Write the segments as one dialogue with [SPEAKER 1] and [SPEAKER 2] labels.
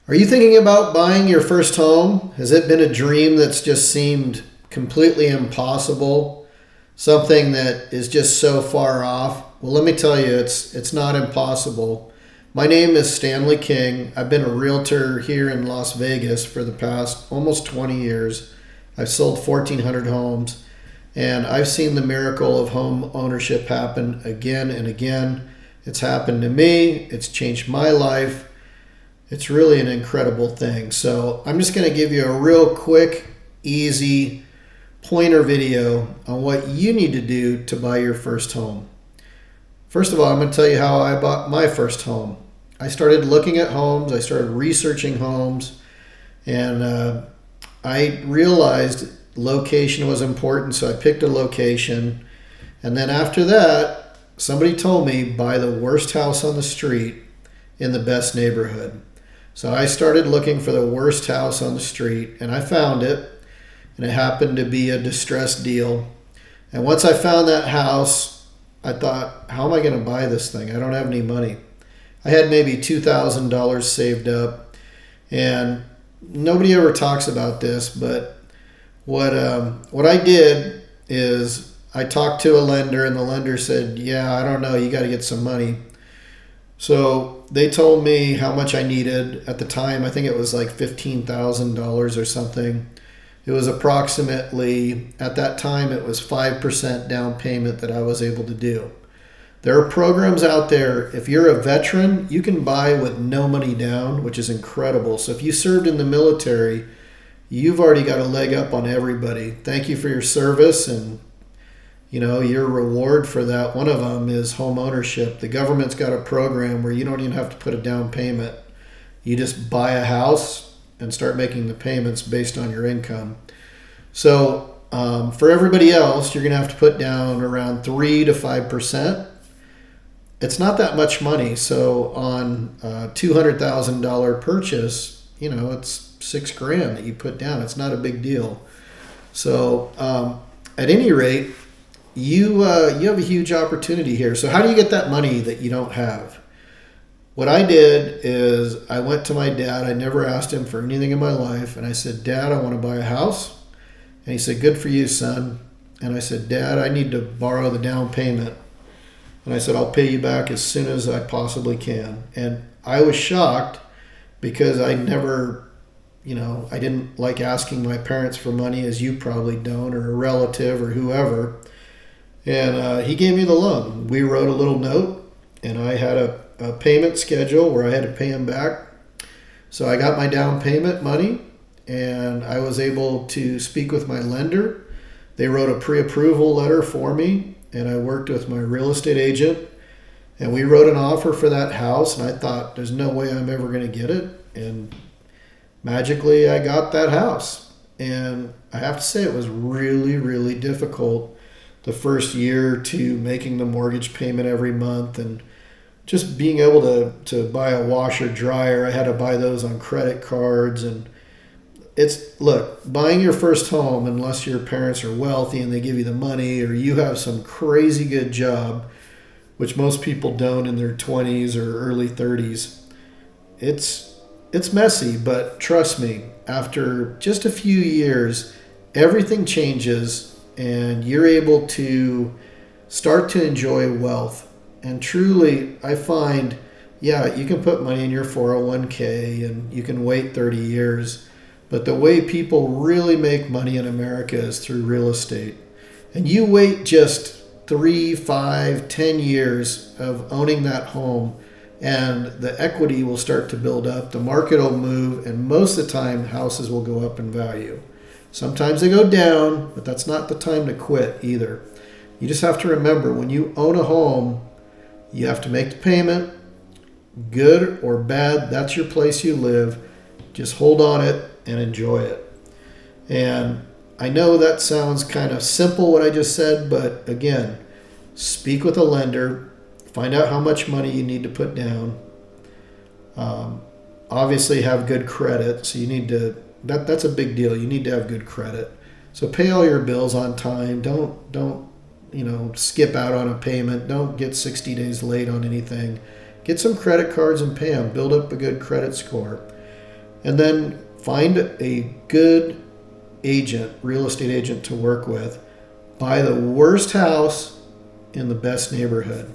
[SPEAKER 1] Are you thinking about buying your first home? Has it been a dream that's just seemed completely impossible? Something that is just so far off? Well, let me tell you, it's not impossible. My name is Stanley King. I've been a realtor here in Las Vegas for the past almost 20 years. I've sold 1,400 homes, and I've seen the miracle of home ownership happen again and again. It's happened to me. It's changed my life. It's really an incredible thing. So I'm just going to give you a real quick, easy pointer video on what you need to do to buy your first home. First of all, I'm going to tell you how I bought my first home. I started looking at homes. I started researching homes, and I realized location was important, so I picked a location. And then after that, somebody told me buy the worst house on the street in the best neighborhood. So I started looking for the worst house on the street, and I found it, and it happened to be a distressed deal. And once I found that house, I thought, how am I going to buy this thing? I don't have any money. I had maybe $2,000 saved up, and nobody ever talks about this, but what I did is I talked to a lender, and the lender said, yeah, I don't know, you got to get some money. So they told me how much I needed at the time. I think it was like $15,000 or something. It was approximately, at that time, it was 5% down payment that I was able to do. There are programs out there. If you're a veteran, you can buy with no money down, which is incredible. So if you served in the military, you've already got a leg up on everybody. Thank you for your service, and your reward for that, one of them is home ownership. The government's got a program where you don't even have to put a down payment. You just buy a house and start making the payments based on your income. So for everybody else, you're going to have to put down around 3 to 5%. It's not that much money. So on a $200,000 purchase, it's $6,000 that you put down. It's not a big deal. So at any rate, you have a huge opportunity here. So how do you get that money that you don't have? What I did is I went to my dad. I never asked him for anything in my life. And I said, Dad, I want to buy a house. And he said, good for you, son. And I said, Dad, I need to borrow the down payment. And I said, I'll pay you back as soon as I possibly can. And I was shocked because I never, I didn't like asking my parents for money, as you probably don't, or a relative or whoever. And he gave me the loan. We wrote a little note, and I had a payment schedule where I had to pay him back. So I got my down payment money, and I was able to speak with my lender. They wrote a pre-approval letter for me, and I worked with my real estate agent, and we wrote an offer for that house, and I thought, there's no way I'm ever going to get it. And magically, I got that house. And I have to say, it was really, really difficult the first year or two, making the mortgage payment every month and just being able to buy a washer dryer. I had to buy those on credit cards. And look, buying your first home, unless your parents are wealthy and they give you the money, or you have some crazy good job, which most people don't in their 20s or early 30s, it's messy. But trust me, after just a few years, everything changes, and you're able to start to enjoy wealth. And truly, I find, you can put money in your 401k and you can wait 30 years. But the way people really make money in America is through real estate. And you wait just 3, 5, 10 years of owning that home, and the equity will start to build up. The market will move, and most of the time, houses will go up in value. Sometimes they go down, but that's not the time to quit either. You just have to remember, when you own a home, you have to make the payment. Good or bad, that's your place you live. Just hold on it and enjoy it. And I know that sounds kind of simple, what I just said, but again, speak with a lender. Find out how much money you need to put down. Obviously have good credit, so you need to... That's a big deal. You need to have good credit. So pay all your bills on time. Don't skip out on a payment. Don't get 60 days late on anything. Get some credit cards and pay them. Build up a good credit score. And then find a good agent, real estate agent to work with. Buy the worst house in the best neighborhood.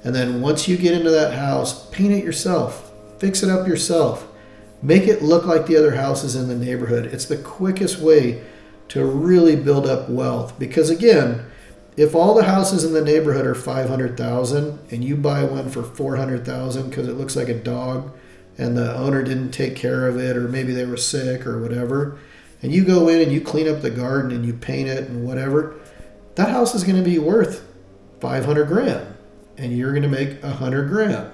[SPEAKER 1] And then once you get into that house, paint it yourself. Fix it up yourself. Make it look like the other houses in the neighborhood. It's the quickest way to really build up wealth. Because again, if all the houses in the neighborhood are $500,000 and you buy one for $400,000 because it looks like a dog and the owner didn't take care of it, or maybe they were sick or whatever, and you go in and you clean up the garden and you paint it and whatever, that house is going to be worth $500,000 and you're going to make $100,000.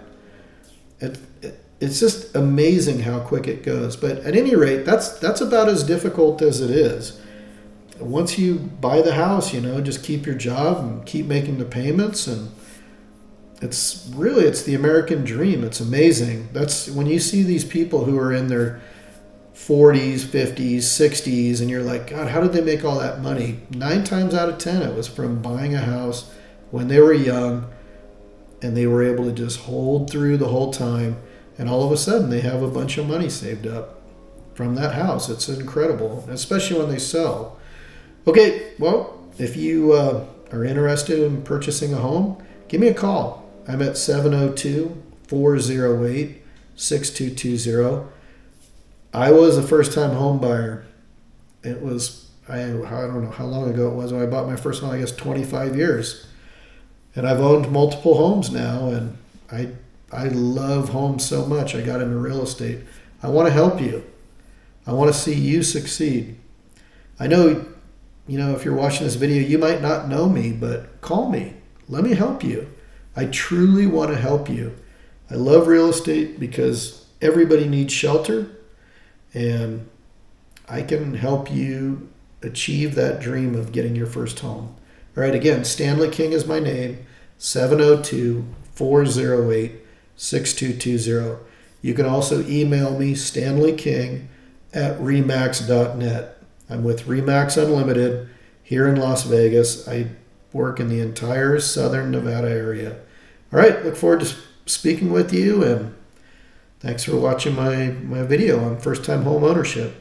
[SPEAKER 1] It's just amazing how quick it goes. But at any rate, that's about as difficult as it is. Once you buy the house, just keep your job and keep making the payments, and it's the American dream. It's amazing. That's when you see these people who are in their 40s, 50s, 60s, and you're like, God, how did they make all that money? 9 times out of 10, it was from buying a house when they were young, and they were able to just hold through the whole time, and all of a sudden they have a bunch of money saved up from that house. It's incredible, especially when they sell. Okay, well, if you are interested in purchasing a home, give me a call. I'm at 702-408-6220. I was a first-time home buyer. It was, I don't know how long ago it was when I bought my first home, I guess 25 years. And I've owned multiple homes now, and I love homes so much. I got into real estate. I want to help you. I want to see you succeed. I know, if you're watching this video, you might not know me, but call me. Let me help you. I truly want to help you. I love real estate because everybody needs shelter, and I can help you achieve that dream of getting your first home. All right, again, Stanley King is my name, 702-408-6220. You can also email me, stanleyking@remax.net. I'm with Remax Unlimited here in Las Vegas. I work in the entire southern Nevada area. All right, look forward to speaking with you, and thanks for watching my video on first-time home ownership.